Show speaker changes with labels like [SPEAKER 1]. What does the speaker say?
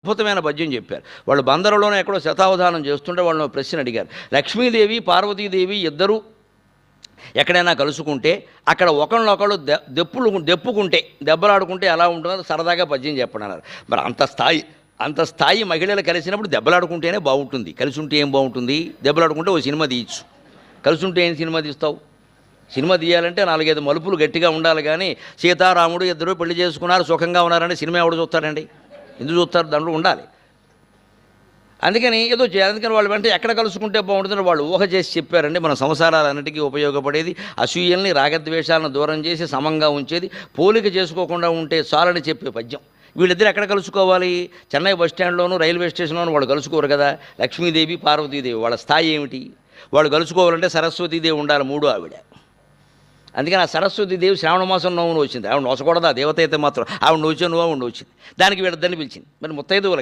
[SPEAKER 1] అద్భుతమైన పద్యం చెప్పారు. వాళ్ళు బందరులోనే ఎక్కడో శతావధానం చేస్తుంటే వాళ్ళని ఒక ప్రశ్న అడిగారు. లక్ష్మీదేవి పార్వతీదేవి ఇద్దరూ ఎక్కడైనా కలుసుకుంటే అక్కడ ఒకళ్ళనొకళ్ళు దెప్పుకుంటే దెబ్బలాడుకుంటే ఎలా ఉంటుందో సరదాగా పద్యం చెప్పనన్నారు. మరి అంత స్థాయి మహిళలు కలిసినప్పుడు దెబ్బలాడుకుంటేనే బాగుంటుంది. కలిసి ఉంటే ఏం బాగుంటుంది? దెబ్బలాడుకుంటే ఓ సినిమా తీయచ్చు. కలిసి ఉంటే ఏం సినిమా తీస్తావు? సినిమా తీయాలంటే 4-5 మలుపులు గట్టిగా ఉండాలి. కానీ సీతారాముడు ఇద్దరు పెళ్లి చేసుకున్నారు, సుఖంగా ఉన్నారంటే సినిమా ఎవడు చూస్తారండి? ఎందుకు చూస్తారు? దాంట్లో ఉండాలి. అందుకని ఏదో చేయాలి. అందుకని వాళ్ళు వెంటనే ఎక్కడ కలుసుకుంటే బాగుంటుందని వాళ్ళు ఊహ చేసి చెప్పారండి. మన సంసారాలన్నిటికీ ఉపయోగపడేది, అసూయల్ని రాగద్వేషాలను దూరం చేసి సమంగా ఉంచేది, పోలిక చేసుకోకుండా ఉంటే చాలని చెప్పే పద్యం. వీళ్ళిద్దరు ఎక్కడ కలుసుకోవాలి? చెన్నై బస్ స్టాండ్లోనూ రైల్వే స్టేషన్లోనూ వాళ్ళు కలుసుకోరు కదా. లక్ష్మీదేవి పార్వతీదేవి వాళ్ళ స్థాయి ఏమిటి? వాళ్ళు కలుసుకోవాలంటే సరస్వతీదేవి ఉండాలి, మూడో ఆవిడ. అందుకని ఆ సరస్వతీదేవి శ్రావణ మాసం నోమును వచ్చింది. ఆవిడ నోచకూడదు, ఆ దేవత అయితే మాత్రం ఆవిడ నోచే నువ్వు ఆవిడ వచ్చింది. దానికి వీళ్ళిద్దరిని పిలిచింది. మరి ముత్తైదువులకి